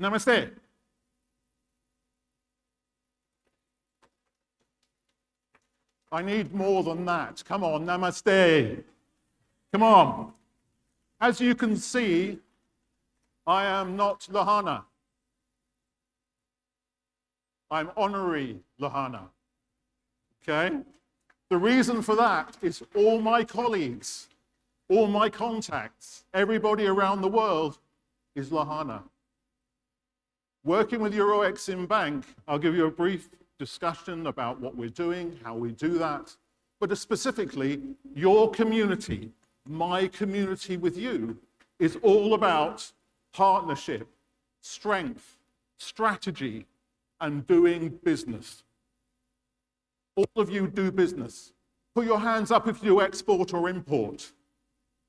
Namaste. I need more than that. Come on, namaste. Come on. As you can see, I am not Lahana. I'm honorary Lahana. Okay? The reason for that is all my colleagues, all my contacts, everybody around the world is Lahana. Working with Exim Bank, I'll give you a brief discussion about what we're doing, how we do that, but specifically, your community, my community with you, is all about partnership, strength, strategy, and doing business. All of you do business. Put your hands up if you do export or import.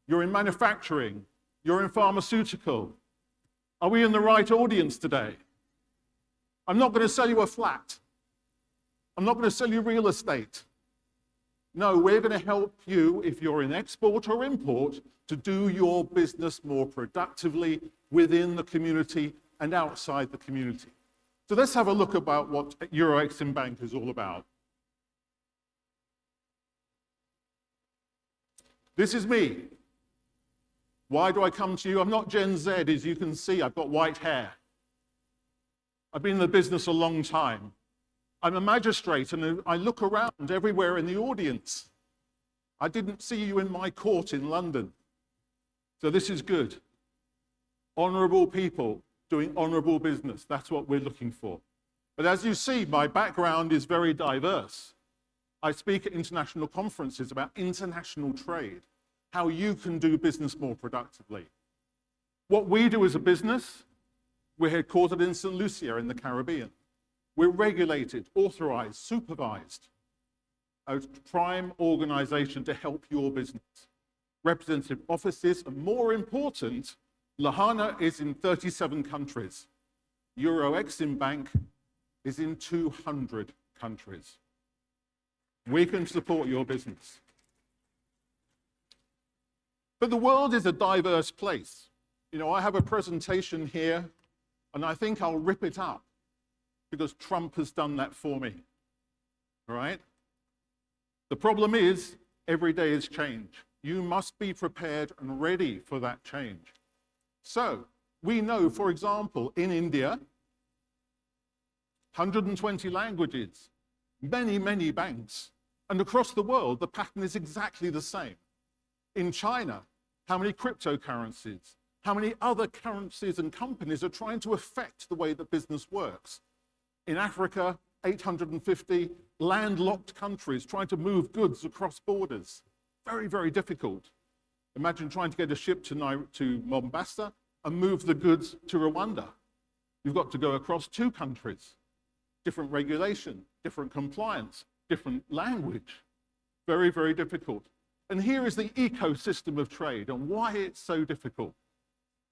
You're in manufacturing, you're in pharmaceutical. Are we in the right audience today? I'm not going to sell you a flat. I'm not going to sell you real estate. No, we're going to help you, if you're in export or import, to do your business more productively within the community and outside the community. So let's have a look about what Exim Bank is all about. This is me. Why do I come to you? I'm not Gen Z, as you can see. I've got white hair. I've been in the business a long time. I'm a magistrate, and I look around everywhere in the audience. I didn't see you in my court in London. So this is good. Honorable people doing honorable business. That's what we're looking for. But as you see, my background is very diverse. I speak at international conferences about international trade, how you can do business more productively. What we do as a business, we're headquartered in St. Lucia in the Caribbean. We're regulated, authorized, supervised, a prime organization to help your business. Representative offices, and more important, Lahana is in 37 countries. Exim Bank is in 200 countries. We can support your business. But the world is a diverse place. You know, I have a presentation here, and I think I'll rip it up because Trump has done that for me, all right? The problem is, every day is change. You must be prepared and ready for that change. So, we know, for example, in India, 120 languages, many, many banks, and across the world, the pattern is exactly the same. In China, how many cryptocurrencies, how many other currencies and companies are trying to affect the way that business works? In Africa, 850 landlocked countries trying to move goods across borders. Very, very difficult. Imagine trying to get a ship to Mombasa and move the goods to Rwanda. You've got to go across two countries. Different regulation, different compliance, different language. Very, very difficult. And here is the ecosystem of trade and why it's so difficult.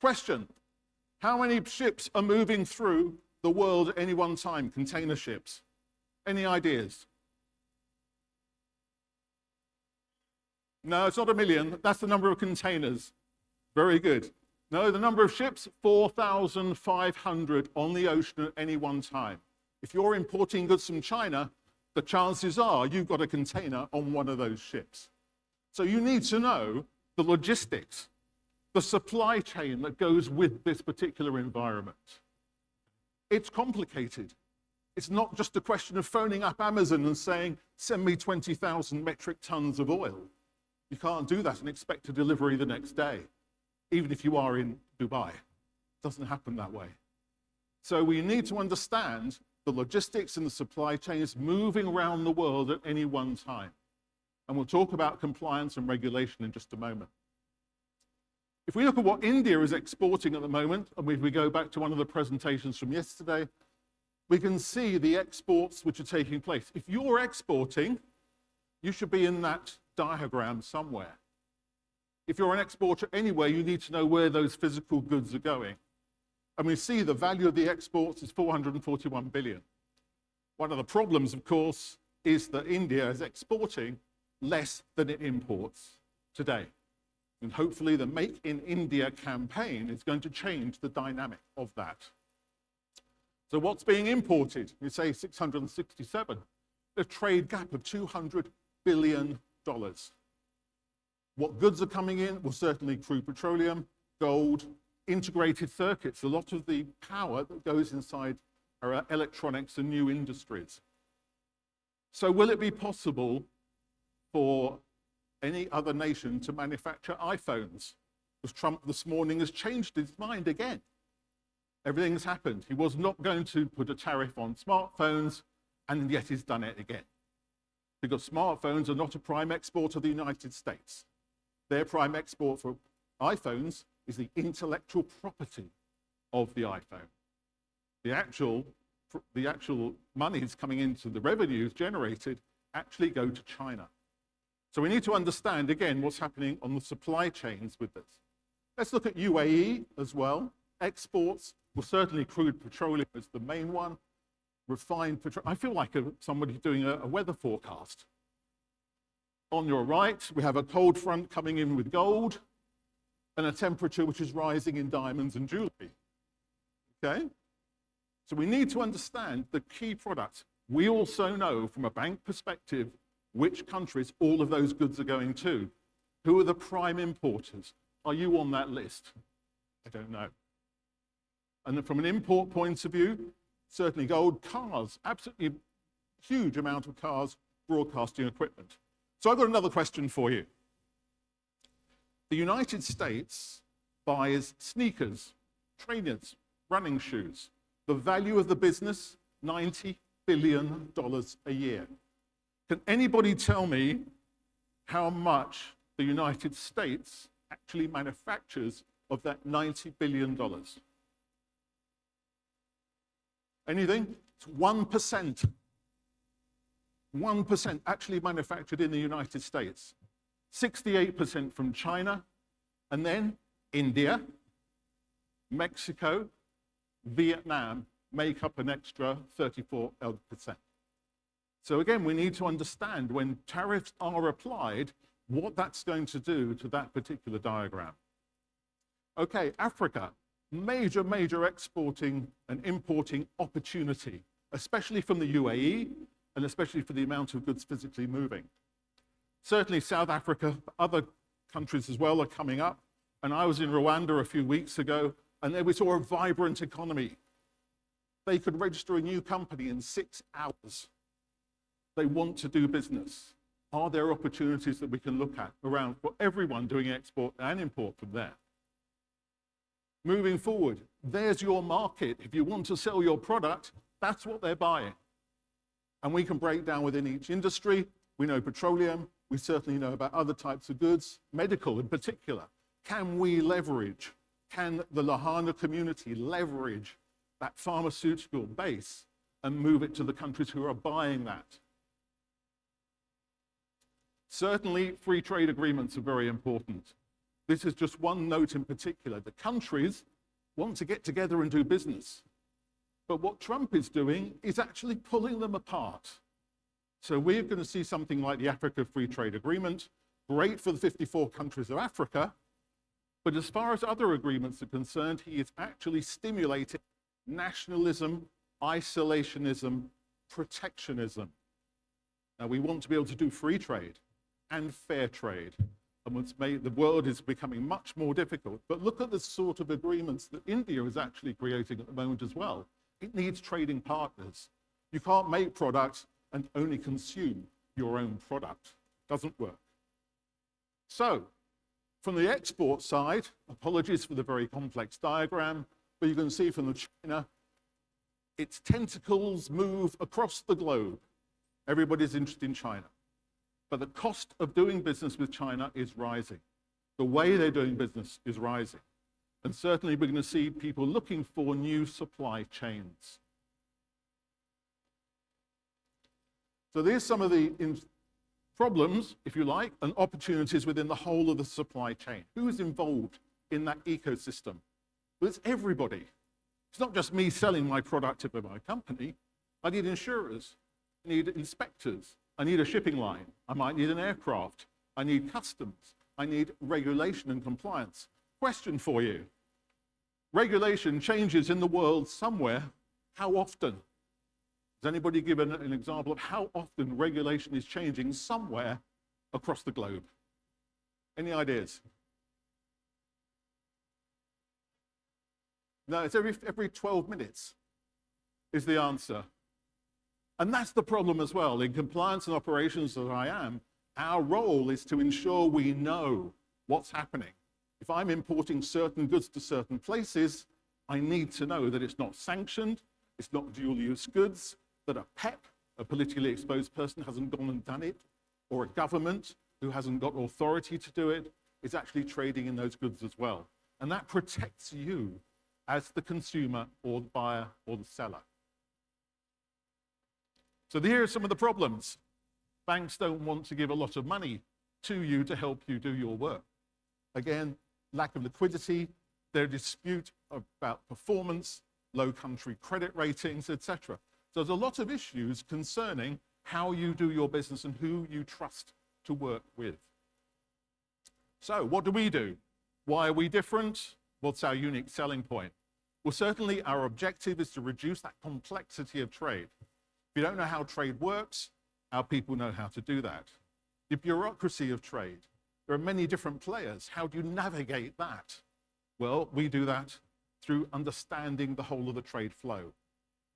Question, how many ships are moving through the world at any one time, container ships? Any ideas? No, it's not 1 million. That's the number of containers. Very good. No, the number of ships, 4,500 on the ocean at any one time. If you're importing goods from China, the chances are you've got a container on one of those ships. So you need to know the logistics, the supply chain that goes with this particular environment. It's complicated. It's not just a question of phoning up Amazon and saying, send me 20,000 metric tons of oil. You can't do that and expect a delivery the next day, even if you are in Dubai. It doesn't happen that way. So we need to understand the logistics and the supply chains moving around the world at any one time. And we'll talk about compliance and regulation in just a moment. If we look at what India is exporting at the moment, and if we go back to one of the presentations from yesterday, we can see the exports which are taking place. If you're exporting, you should be in that diagram somewhere. If you're an exporter anywhere, you need to know where those physical goods are going. And we see the value of the exports is 441 billion. One of the problems, of course, is that India is exporting less than it imports today. And hopefully the Make in India campaign is going to change the dynamic of that. So what's being imported? You say 667. A trade gap of $200 billion. What goods are coming in? Well, certainly crude petroleum, gold, integrated circuits, a lot of the power that goes inside our electronics and new industries. So will it be possible for any other nation to manufacture iPhones? Because Trump this morning has changed his mind again. Everything's happened. He was not going to put a tariff on smartphones, and yet he's done it again. Because smartphones are not a prime export of the United States. Their prime export for iPhones is the intellectual property of the iPhone. The actual monies coming into the revenues generated actually go to China. So we need to understand, again, what's happening on the supply chains with this. Let's look at UAE as well. Exports, well, certainly crude petroleum is the main one. Refined petroleum. I feel like somebody doing a weather forecast. On your right, we have a cold front coming in with gold and a temperature which is rising in diamonds and jewelry. Okay? So we need to understand the key products. We also know from a bank perspective which countries all of those goods are going to. Who are the prime importers? Are you on that list? I don't know. And then from an import point of view, certainly gold, cars, absolutely huge amount of cars, broadcasting equipment. So I've got another question for you. The United States buys sneakers, trainers, running shoes. The value of the business, $90 billion a year. Can anybody tell me how much the United States actually manufactures of that $90 billion? Anything? It's 1%. 1% actually manufactured in the United States. 68% from China, and then India, Mexico, Vietnam make up an extra 34%. So again, we need to understand when tariffs are applied, what that's going to do to that particular diagram. Okay, Africa, major exporting and importing opportunity, especially from the UAE, and especially for the amount of goods physically moving. Certainly South Africa, other countries as well are coming up. And I was in Rwanda a few weeks ago, and there we saw a vibrant economy. They could register a new company in 6 hours. They want to do business. Are there opportunities that we can look at around for everyone doing export and import from there? Moving forward, there's your market. If you want to sell your product, that's what they're buying. And we can break down within each industry. We know petroleum. We certainly know about other types of goods, medical in particular. Can we leverage, can the Lahana community leverage that pharmaceutical base and move it to the countries who are buying that? Certainly, free trade agreements are very important. This is just one note in particular. The countries want to get together and do business. But what Trump is doing is actually pulling them apart. So we're going to see something like the Africa Free Trade Agreement, great for the 54 countries of Africa, but as far as other agreements are concerned, he is actually stimulating nationalism, isolationism, protectionism. Now we want to be able to do free trade and fair trade, and what's made the world is becoming much more difficult. But look at the sort of agreements that India is actually creating at the moment as well. It needs trading partners. You can't make products and only consume your own product. Doesn't work. So, from the export side, apologies for the very complex diagram, but you can see from the China, its tentacles move across the globe. Everybody's interested in China. But the cost of doing business with China is rising. The way they're doing business is rising. And certainly we're going to see people looking for new supply chains. So there's some of the problems, if you like, and opportunities within the whole of the supply chain. Who is involved in that ecosystem? Well, it's everybody. It's not just me selling my product to my company. I need insurers, I need inspectors, I need a shipping line, I might need an aircraft, I need customs, I need regulation and compliance. Question for you. Regulation changes in the world somewhere How often? Does anybody give an example of how often regulation is changing somewhere across the globe? Any ideas? No, it's every 12 minutes is the answer. And that's the problem as well. In compliance and operations that I am, our role is to ensure we know what's happening. If I'm importing certain goods to certain places, I need to know that it's not sanctioned, it's not dual-use goods, that a PEP, a politically exposed person, hasn't gone and done it, or a government who hasn't got authority to do it, is actually trading in those goods as well. And that protects you as the consumer or the buyer or the seller. So here are some of the problems. Banks don't want to give a lot of money to you to help you do your work. Again, lack of liquidity, their dispute about performance, low country credit ratings, etc. So there's a lot of issues concerning how you do your business and who you trust to work with. So what do we do? Why are we different? What's our unique selling point? Well, certainly our objective is to reduce that complexity of trade. If you don't know how trade works, our people know how to do that. The bureaucracy of trade. There are many different players. How do you navigate that? Well, we do that through understanding the whole of the trade flow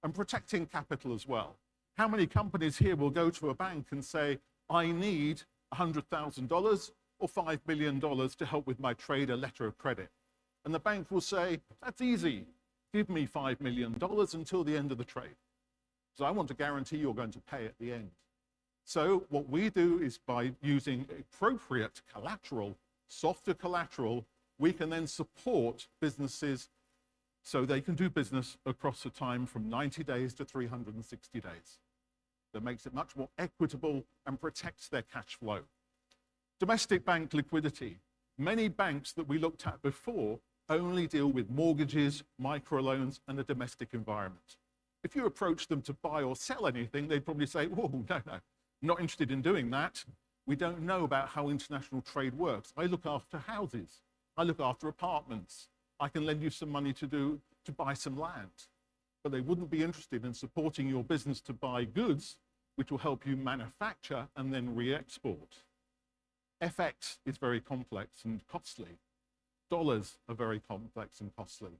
and protecting capital as well. How many companies here will go to a bank and say, I need $100,000 or $5 million to help with my trade, a letter of credit? And the bank will say, that's easy. Give me $5 million until the end of the trade. So I want to guarantee you're going to pay at the end. So what we do is by using appropriate collateral, softer collateral, we can then support businesses so they can do business across a time from 90 days to 360 days. That makes it much more equitable and protects their cash flow. Domestic bank liquidity. Many banks that we looked at before only deal with mortgages, microloans, and a domestic environment. If you approach them to buy or sell anything, they'd probably say, whoa, no, not interested in doing that. We don't know about how international trade works. I look after houses. I look after apartments. I can lend you some money to buy some land. But they wouldn't be interested in supporting your business to buy goods, which will help you manufacture and then re-export. FX is very complex and costly. Dollars are very complex and costly.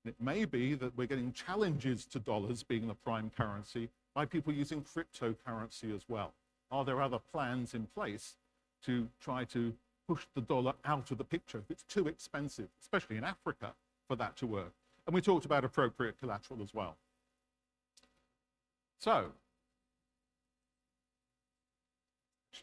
And it may be that we're getting challenges to dollars being the prime currency by people using cryptocurrency as well. Are there other plans in place to try to push the dollar out of the picture? It's too expensive, especially in Africa, for that to work. And we talked about appropriate collateral as well. So,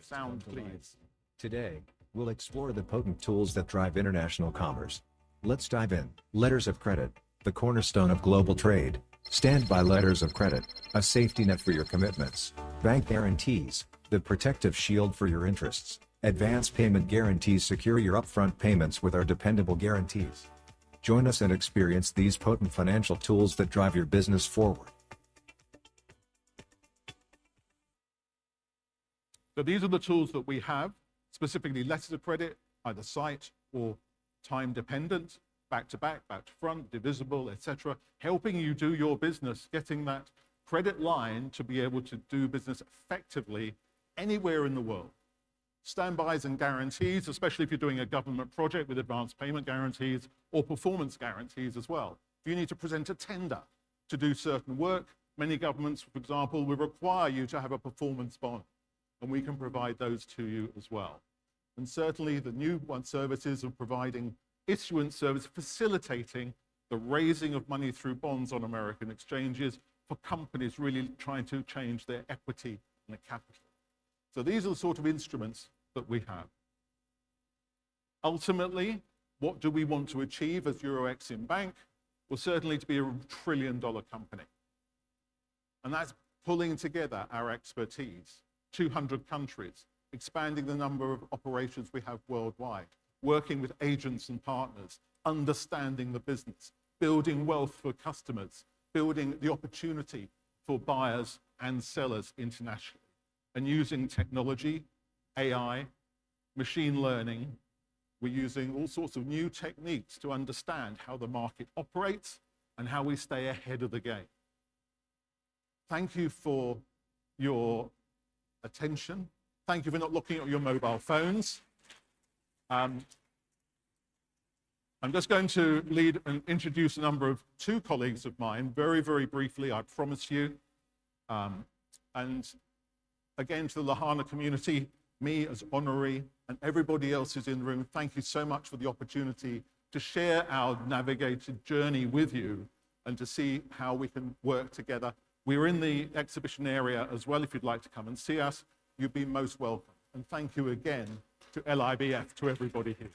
sound please. Today, we'll explore the potent tools that drive international commerce. Let's dive in. Letters of credit, the cornerstone of global trade. Standby letters of credit, a safety net for your commitments. Bank guarantees, the protective shield for your interests. Advance payment guarantees secure your upfront payments with our dependable guarantees. Join us and experience these potent financial tools that drive your business forward. So these are the tools that we have, specifically letters of credit, either sight or time dependent, back to back, back to front, divisible, etc., helping you do your business, getting that credit line to be able to do business effectively anywhere in the world. Standbys and guarantees, especially if you're doing a government project with advanced payment guarantees or performance guarantees as well. If you need to present a tender to do certain work, many governments, for example, will require you to have a performance bond, and we can provide those to you as well. And certainly the new services of providing issuance service, facilitating the raising of money through bonds on American exchanges for companies really trying to change their equity and their capital. So these are the sort of instruments that we have. Ultimately, what do we want to achieve as Exim Bank? Well, certainly to be a $1 trillion company. And that's pulling together our expertise, 200 countries, expanding the number of operations we have worldwide, working with agents and partners, understanding the business, building wealth for customers, building the opportunity for buyers and sellers internationally, and using technology, AI, machine learning. We're using all sorts of new techniques to understand how the market operates and how we stay ahead of the game. Thank you for your attention. Thank you for not looking at your mobile phones. I'm just going to lead and introduce a number of two colleagues of mine, very, very briefly, I promise you. And again, to the Lahana community, me as honorary and everybody else who's in the room, thank you so much for the opportunity to share our navigated journey with you and to see how we can work together. We're in the exhibition area as well. If you'd like to come and see us, you'd be most welcome. And thank you again to LIBF, to everybody here.